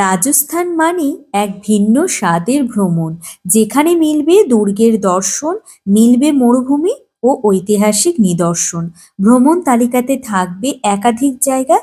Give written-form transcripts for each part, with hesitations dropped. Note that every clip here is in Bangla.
রাজস্থান মানে এক ভিন্ন স্বাদের ভ্রমণ, যেখানে মিলবে দুর্গের দর্শন, মিলবে মরুভূমি ও ঐতিহাসিক নিদর্শন। ভ্রমণ তালিকাতে থাকবে একাধিক জায়গা,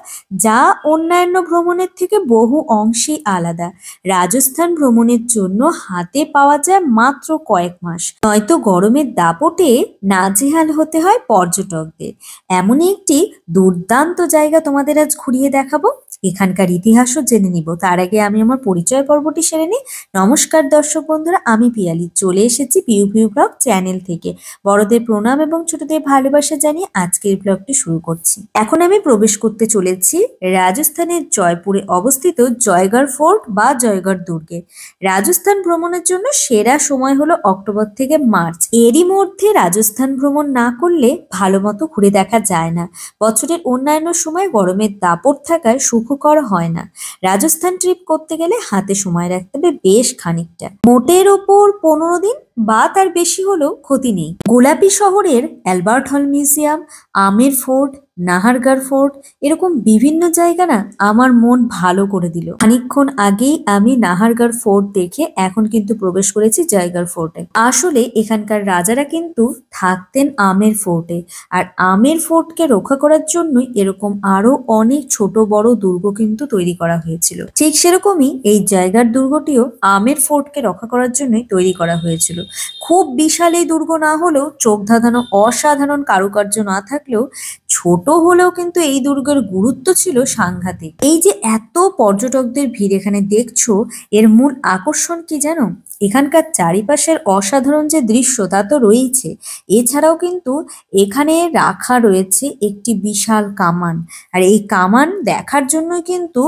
যা অন্যান্য ভ্রমণের থেকে বহু অংশেই আলাদা। রাজস্থান ভ্রমণের জন্য হাতে পাওয়া যায় মাত্র কয়েক মাস, নয়তো গরমের দাপটে নাজেহাল হতে হয় পর্যটকদের। এমনই একটি দুর্দান্ত জায়গা তোমাদের আজ ঘুরিয়ে দেখাবো, এখানকার ইতিহাসও জেনে নিব। তার আগে আমি আমার পরিচয় পর্বটি সেরে নিই। নমস্কার দর্শক বন্ধুরা, আমি পিয়ালি চলে এসেছি পিউ পিউ ব্লগ চ্যানেল থেকে। বড়দের প্রণাম এবং ছোটদের ভালোবাসা জানিয়ে আজকের ব্লগটি শুরু করছি। এখন আমি প্রবেশ করতে চলেছি রাজস্থানের জয়পুরে অবস্থিত জয়গড় ফোর্ট বা জয়গড় দুর্গে। রাজস্থান ভ্রমণের জন্য সেরা সময় হলো অক্টোবর থেকে মার্চ। এরই মধ্যে রাজস্থান ভ্রমণ না করলে ভালো মতো ঘুরে দেখা যায় না। বছরের অন্যান্য সময় গরমের দাপট থাকায় সুখকর হয় না। রাজস্থান ট্রিপ করতে গেলে হাতে সময় রাখতে হবে বেশ খানিকটা, মোটের ওপর 15 দিন বা তার বেশি হলেও ক্ষতি নেই। গোলাপি শহরের অ্যালবার্ট হল মিউজিয়াম, আমের ফোর্ট, নাহারগড় ফোর্ট, এরকম বিভিন্ন জায়গা না আমার মন ভালো করে দিল। খানিকক্ষণ আগেই আমি নাহারগড় ফোর্ট দেখে এখন কিন্তু প্রবেশ করেছি জয়গড় ফোর্টে। আসলে এখানকার রাজারা কিন্তু থাকতেন আমের ফোর্টে, আর আমের ফোর্টকে রক্ষা করার জন্যই এরকম আরো অনেক ছোট বড় দুর্গ কিন্তু তৈরি করা হয়েছিল। ঠিক সেরকমই এই জায়গার দুর্গটিও আমের ফোর্টকে রক্ষা করার জন্যই তৈরি করা হয়েছিল। খুব বিশাল এই দুর্গ না হলেও, চোখ ধাঁধানো অসাধারণ কারুকার্য না থাকলেও, ছোট হলেও কিন্তু এই দুর্গের গুরুত্ব ছিল সাংঘাতিক। এই যে এত পর্যটকদের ভিড় এখানে দেখছো, এর মূল আকর্ষণ কি জানো? এখানকার চারিপাশের অসাধারণ যে দৃশ্য তা তো রয়েছে, এছাড়াও কিন্তু এখানে রাখা রয়েছে একটি বিশাল কামান। আর এই কামান দেখার জন্য কিন্তু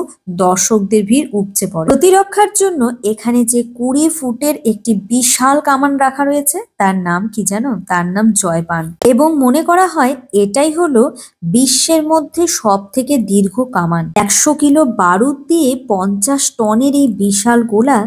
দর্শকদের ভিড় উপচে পড়ে। প্রতিরক্ষার জন্য এখানে যে 20 ফুটের একটি বিশাল কামান রাখা রয়েছে, তার নাম কি জানো? তার নাম জয়পান। এবং মনে করা হয় এটাই হলো বিশ্বের মধ্যে সব থেকে দীর্ঘ কামান। 100 কিলো বারুদ দিয়ে 50 টনের এই বিশাল গোলা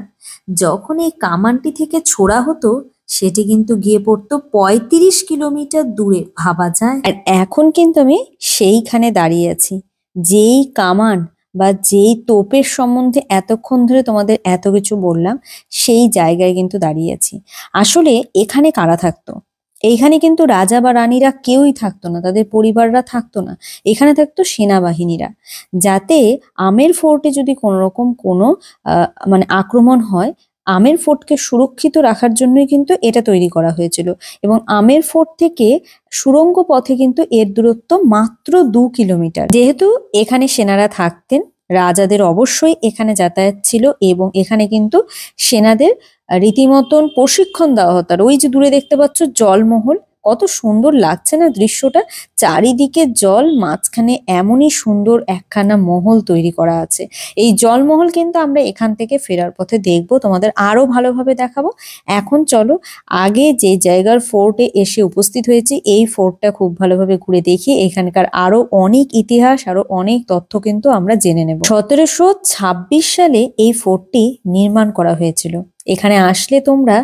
যখন এই কামানটি থেকে ছোড়া হতো, সেটি কিন্তু গিয়ে পড়তো 35 কিলোমিটার দূরে, ভাবা যায়। আর এখন কিন্তু আমি সেইখানে দাঁড়িয়ে আছি, যেই কামান বা যেই তোপের সম্বন্ধে এতক্ষণ ধরে তোমাদের এত কিছু বললাম, সেই জায়গায় কিন্তু দাঁড়িয়ে আছি। আসলে এখানে কারা থাকতো? এইখানে কিন্তু রাজা বা রানীরা কেউই থাকতো না, তাদের পরিবাররা থাকতো না। এখানে থাকতো সেনাবাহিনীরা, যাতে আমের ফোর্টে যদি কোনো রকম কোনো মানে আক্রমণ হয়, আমের ফোর্টকে সুরক্ষিত রাখার জন্যই কিন্তু এটা তৈরি করা হয়েছিল। এবং আমের ফোর্ট থেকে সুড়ঙ্গ পথে কিন্তু এর দূরত্ব মাত্র 2 কিলোমিটার। যেহেতু এখানে সেনারা থাকতেন, রাজাদের অবশ্যই এখানে যাতায়াত ছিল, এবং এখানে কিন্তু সেনাদের রীতিমতন প্রশিক্ষণ দেওয়া হতো। আর ওই যে দূরে দেখতে পাচ্ছ জলমহল, কত সুন্দর লাগছে না দৃশ্যটা? চারিদিকে জল, মাঝখানে এমনই সুন্দর একখানা মহল তৈরি করা আছে। এই জলমহল কিন্তু আমরা এখান থেকে ফেরার পথে দেখবো, তোমাদের আরো ভালোভাবে দেখাবো। এখন চলো আগে যে জায়গার ফোর্টে এসে উপস্থিত হয়েছি, এই ফোর্টটা খুব ভালোভাবে ঘুরে দেখি। এখানকার আরো অনেক ইতিহাস, আরো অনেক তথ্য কিন্তু আমরা জেনে নেব। 1726 সালে এই ফোর্টটি নির্মাণ করা হয়েছিল। এখানে আসলে তোমরা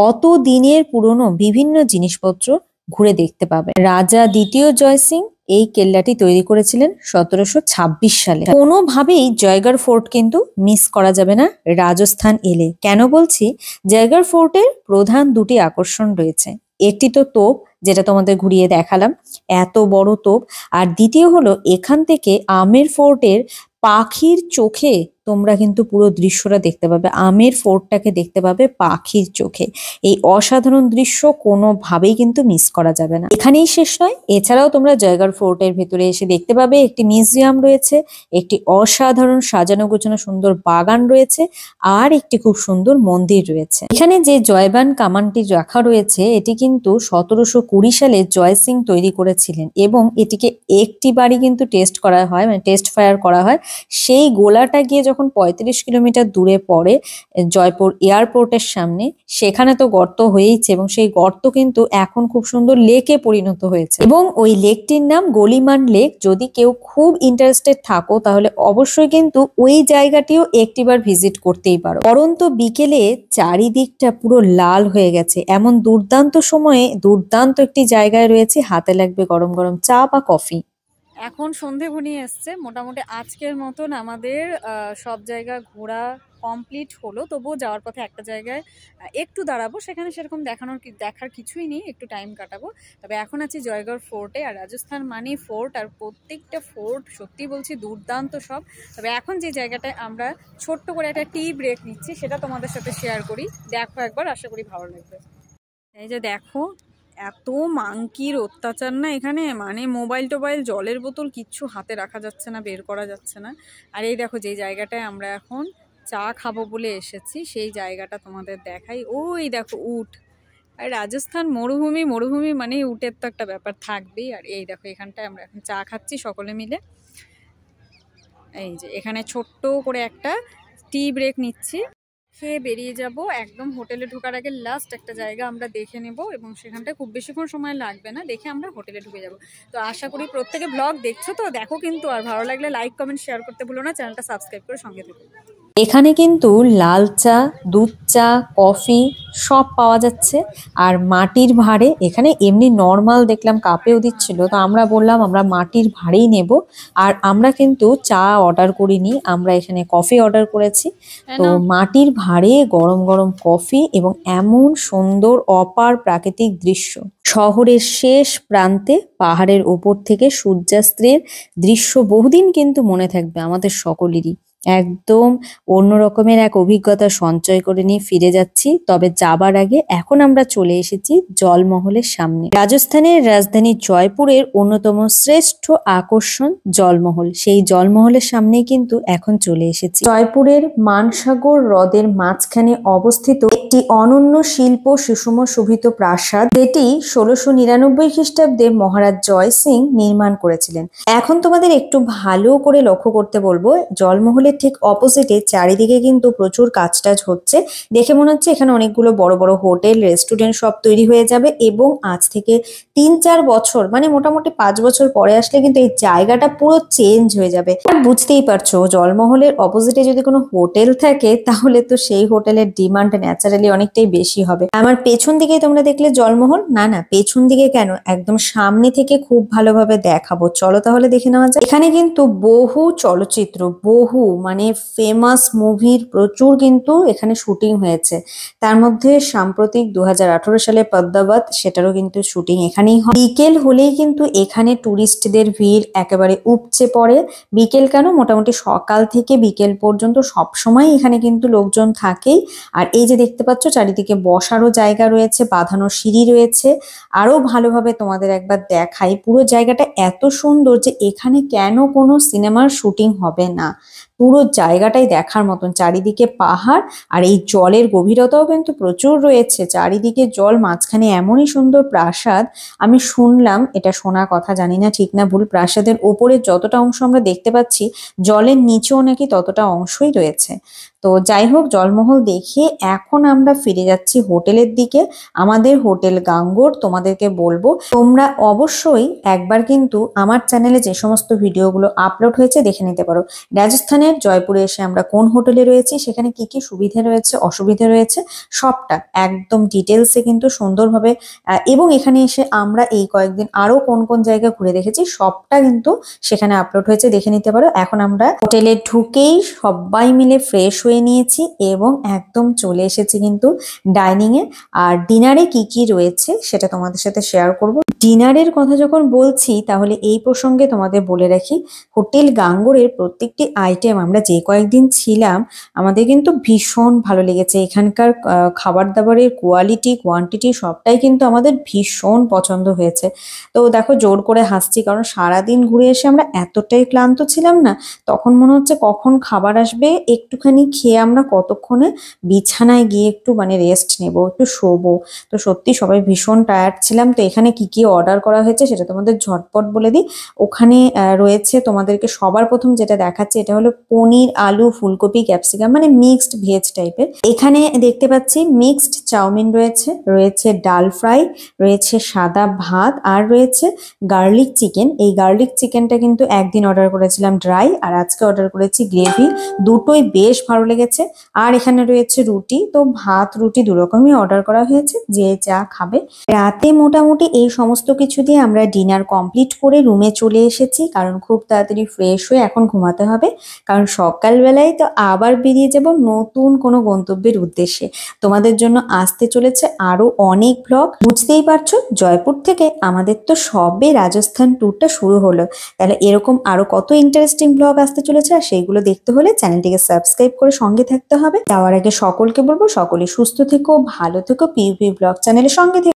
অত দিনের পুরনো বিভিন্ন জিনিসপত্র ঘুরে দেখতে পাবে। রাজা দ্বিতীয় জয়সিং এই কেল্লাটি তৈরি করেছিলেন 1726 সালে। কোনোভাবেই জয়গড় ফোর্ট কিন্তু মিস করা যাবে না রাজস্থান এলে। কেন বলছি? জয়গড় ফোর্টের প্রধান দুটি আকর্ষণ রয়েছে। একটি তো তোপ, যেটা তোমাদের ঘুরিয়ে দেখালাম, এত বড় তোপ। আর দ্বিতীয় হলো এখান থেকে আমের ফোর্টের পাখির চোখে তোমরা কিন্তু পুরো দৃশ্যটা দেখতে পাবে। আমের ফোর্টটাকে দেখতে পাবে পাখির চোখে। এই অসাধারণ দৃশ্য কোনোভাবেই কিন্তু মিস করা যাবে না। এখানেই শেষ নয়, এছাড়াও তোমরা জয়গড় ফোর্টের ভেতরে এসে দেখতে পাবে একটি মিউজিয়াম রয়েছে, একটি অসাধারণ সাজানো গোছানো সুন্দর বাগান রয়েছে, আর একটি খুব সুন্দর মন্দির রয়েছে। এখানে যে জয়বান কামানটি রাখা রয়েছে, এটি কিন্তু 1720 সালে জয়সিং তৈরি করেছিলেন, এবং এটিকে একটি বাড়ি কিন্তু টেস্ট করা হয়, মানে টেস্ট ফায়ার করা হয়। সেই গোলাটা গিয়ে যখন 35 কিলোমিটার দূরে পড়ে জয়পুর এয়ারপোর্টের সামনে, সেখানে তো গর্ত হয়েইছে, এবং সেই গর্ত কিন্তু এখন খুব সুন্দর লেকে পরিণত হয়েছে। এবং ওই লেকটির নাম গলিমান লেক। যদি কেউ খুব ইন্টারেস্টেড থাকো, তাহলে অবশ্যই কিন্তু ওই জায়গাটিও একটিবার ভিজিট করতেই পারো। পরন্ত বিকেলে চারিদিকটা পুরো লাল হয়ে গেছে, এমন দুর্দান্ত সময়ে দুর্দান্ত একটি জায়গায় রয়েছে। হাতে লাগবে গরম গরম চা বা কফি। এখন সন্ধে ঘনিয়ে এসছে, মোটামুটি আজকের মতন আমাদের সব জায়গা ঘোরা কমপ্লিট হলো। তবুও যাওয়ার পথে একটা জায়গায় একটু দাঁড়াবো, সেখানে সেরকম দেখার কিছুই নেই, একটু টাইম কাটাবো। তবে এখন আছি জয়গড় ফোর্টে, আর রাজস্থান মানে ফোর্ট, আর প্রত্যেকটা ফোর্ট সত্যি বলছি দুর্দান্ত সব। তবে এখন যে জায়গাটায় আমরা ছোট্ট করে একটা টি ব্রেক নিচ্ছি সেটা তোমাদের সাথে শেয়ার করি, দেখো একবার, আশা করি ভালো লাগবে। এই যে দেখো, এত মাংকির অত্যাচার না এখানে, মানে মোবাইল টোবাইল জলের বোতল কিচ্ছু হাতে রাখা যাচ্ছে না, বের করা যাচ্ছে না। আর এই দেখো যে জায়গাটায় আমরা এখন চা খাবো বলে এসেছি সেই জায়গাটা তোমাদের দেখাই। ওই দেখো উট, আর রাজস্থান মরুভূমি, মরুভূমি মানে উটের তো একটা ব্যাপার থাকবেই। আর এই দেখো এখানটায় আমরা এখন চা খাচ্ছি সকলে মিলে। এই যে এখানে ছোট্ট করে একটা টি ব্রেক নিচ্ছি, খেয়ে বেরিয়ে যাব। একদম হোটেলে ঢোকার আগে লাস্ট একটা জায়গা আমরা দেখে নেব, এবং সেখানটায় খুব বেশিক্ষণ সময় লাগবে না, দেখে আমরা হোটেলে ঢুকে যাব। তো আশা করি প্রত্যেকে ব্লগ দেখছো তো, দেখো কিন্তু, আর ভালো লাগলে লাইক কমেন্ট শেয়ার করতে ভুলো না, চ্যানেলটা সাবস্ক্রাইব করে সঙ্গে থেকো। এখানে কিন্তু লাল চা, দুধ চা, কফি সব পাওয়া যাচ্ছে। আর মাটির ভাঁড়ে, এখানে এমনি নর্মাল দেখলাম কাপেও দিচ্ছিল, তো আমরা বললাম আমরা মাটির ভাঁড়েই নেব। আর আমরা কিন্তু চা অর্ডার করিনি, আমরা এখানে কফি অর্ডার করেছি। তো মাটির ভাঁড়ে গরম গরম কফি এবং এমন সুন্দর অপার প্রাকৃতিক দৃশ্য, শহরের শেষ প্রান্তে পাহাড়ের ওপর থেকে সূর্যাস্তের দৃশ্য বহুদিন কিন্তু মনে থাকবে আমাদের সকলেরই। একদম অন্য রকমের এক অভিজ্ঞতা সঞ্চয় করে নিয়ে ফিরে যাচ্ছি। তবে যাবার আগে এখন আমরা চলে এসেছি জলমহলের সামনে। রাজস্থানের রাজধানী জয়পুরের অন্যতম শ্রেষ্ঠ আকর্ষণ জলমহল, সেই জলমহলের সামনেই কিন্তু এখন চলে এসেছি। জয়পুরের মানসাগর হ্রদের মাঝখানে অবস্থিত একটি অনন্য শিল্প সুষম শোভিত প্রাসাদ, যেটি 1699 খ্রিস্টাব্দে মহারাজ জয় সিং নির্মাণ করেছিলেন। এখন তোমাদের একটু ভালো করে লক্ষ্য করতে বলবো, জলমহলের ঠিক অপোজিটে চারিদিকে কিন্তু প্রচুর কাজ টাজ হচ্ছে। দেখে মনে হচ্ছে এখানে অনেকগুলো বড় বড় হোটেল, রেস্টুরেন্ট সব তৈরি হয়ে যাবে, এবং আজ থেকে 3-4 বছর, মানে মোটামুটি 5 বছর পরে আসলে কিন্তু এই জায়গাটা পুরো চেঞ্জ হয়ে যাবে। আর বুঝতেই পারছো, জলমহলের অপোজিটে যদি কোনো হোটেল থাকে তাহলে তো সেই হোটেলের ডিমান্ড ন্যাচারালি অনেকটাই বেশি হবে। আমার পেছন দিকেই তোমরা দেখলে জলমহল, না না পেছন দিকে কেন, একদম সামনে থেকে খুব ভালোভাবে দেখাবো, চলো তাহলে দেখে নেওয়া যায়। এখানে কিন্তু বহু চলচ্চিত্র, বহু মানে ফেমাস মুভির প্রচুর কিন্তু এখানে শুটিং হয়েছে। তার মধ্যে সাম্প্রতিক 2018 সালে পদ্মাবত, সেটারও কিন্তু শুটিং এখানেই হয়। বিকেল হলেই কিন্তু এখানে টুরিস্টদের ভিড় একেবারে উপচে পড়ে। বিকেল কেন, মোটামুটি সকাল থেকে বিকেল পর্যন্ত সবসময় এখানে কিন্তু লোকজন থাকেই। আর এই যে দেখতে পাচ্ছ চারিদিকে বসারও জায়গা রয়েছে, বাঁধানো সিঁড়ি রয়েছে। আরো ভালোভাবে তোমাদের একবার দেখাই, পুরো জায়গাটা এত সুন্দর যে এখানে কেন কোনো সিনেমার শুটিং হবে না। পুরো জায়গাটাই দেখার মতন, চারিদিকে পাহাড়, আর এই জলের গভীরতাও কিন্তু প্রচুর রয়েছে। চারিদিকে জল, মাঝখানে এমনই সুন্দর প্রাসাদ। আমি শুনলাম, এটা শোনা কথা, জানি না ঠিক না ভুল, প্রাসাদের ওপরে যতটা অংশ আমরা দেখতে পাচ্ছি জলের নিচেও নাকি ততটা অংশই রয়েছে। তো যাই হোক, জলমহল দেখে এখন আমরা ফিরে যাচ্ছি হোটেলের দিকে, আমাদের হোটেল গাঙ্গোর। তোমাদেরকে বলবো তোমরা অবশ্যই একবার কিন্তু আমার চ্যানেলে যে সমস্ত ভিডিওগুলো আপলোড হয়েছে দেখে নিতে পারো। রাজস্থানের জয়পুরে এসে আমরা কোন হোটেলে রয়েছি, সেখানে কি কি সুবিধে রয়েছে, অসুবিধে রয়েছে, সবটা একদম ডিটেলসে কিন্তু সুন্দরভাবে, এবং এখানে এসে আমরা এই কয়েকদিন আরো কোন কোন জায়গা ঘুরে দেখেছি সবটা কিন্তু সেখানে আপলোড হয়েছে, দেখে নিতে পারো। এখন আমরা হোটেলে ঢুকেই সবাই মিলে ফ্রেশ হয়ে নিয়েছি এবং একদম চলে এসেছি কিন্তু ডাইনিং এ। আর ডিনারে কি কি রয়েছে সেটা তোমাদের সাথে শেয়ার করব। ডিনারের কথা যখন বলছি তাহলে এই প্রসঙ্গে তোমাদের বলে রাখি, হোটেল গাঙ্গোরের প্রত্যেকটি আইটেম আমরা যে কয়েকদিন ছিলাম আমাদের কিন্তু ভীষণ ভালো লেগেছে। এখানকার খাবার দাবারের কোয়ালিটি, কোয়ান্টিটি সবটাই কিন্তু আমাদের ভীষণ পছন্দ হয়েছে। তো দেখো জোর করে হাসছি, কারণ সারাদিন ঘুরে এসে আমরা এতটাই ক্লান্ত ছিলাম না, তখন মনে হচ্ছে কখন খাবার আসবে, একটুখানি খেয়ে আমরা কতক্ষণে বিছানায় গিয়ে একটু মানে রেস্ট নেব, একটু শোবো। তো সত্যি সবাই ভীষণ টায়ার্ড ছিলাম। তো এখানে কি কি অর্ডার করা হয়েছে সেটা তোমাদের ঝটপট বলে দিই। ওখানে রয়েছে, তোমাদেরকে সবার প্রথম যেটা দেখাচ্ছে এটা হলো পনির, আলু, ফুলকপি, ক্যাপসিকাম, মানে মিক্সড ভেজ টাইপের। এখানে দেখতে পাচ্ছি মিক্সড চাউমিন রয়েছে, রয়েছে ডাল ফ্রাই, রয়েছে সাদা ভাত, আর রয়েছে গার্লিক চিকেন। এই গার্লিক চিকেনটা কিন্তু একদিন অর্ডার করেছিলাম ড্রাই, আর আজকে অর্ডার করেছি গ্রেভি। দুটোই বেশ ভালো লেগেছে। আর এখানে রয়েছে রুটি, তো ভাত রুটি দুরকমই অর্ডার করা হয়েছে, যে যা খাবে। রাতে মোটামুটি এই সমস্ত কিছু দিয়ে আমরা ডিনার কমপ্লিট করে রুমে চলে এসেছি, কারণ খুব তাড়াতাড়ি ফ্রেশ হয়ে এখন ঘুমাতে হবে, কারণ সকালবেলায় তো আবার বেরিয়ে যাব নতুন কোনো গন্তব্যের উদ্দেশ্যে। তোমাদের জন্য আসতে চলেছে আরো অনেক ব্লগ। বুঝতেই পারছো, জয়পুর থেকে আমাদের তো সবে রাজস্থান ট্যুরটা শুরু হলো, তাহলে এরকম আরো কত ইন্টারেস্টিং ব্লগ আসতে চলেছে, আর সেইগুলো দেখতে হলে চ্যানেলটিকে সাবস্ক্রাইব করে সঙ্গে থাকতে হবে। যাওয়ার আগে সকলকে বলবো, সকলে সুস্থ থেকো, ভালো থেকো, পিউপি ব্লগ চ্যানেলের সঙ্গে থেকো।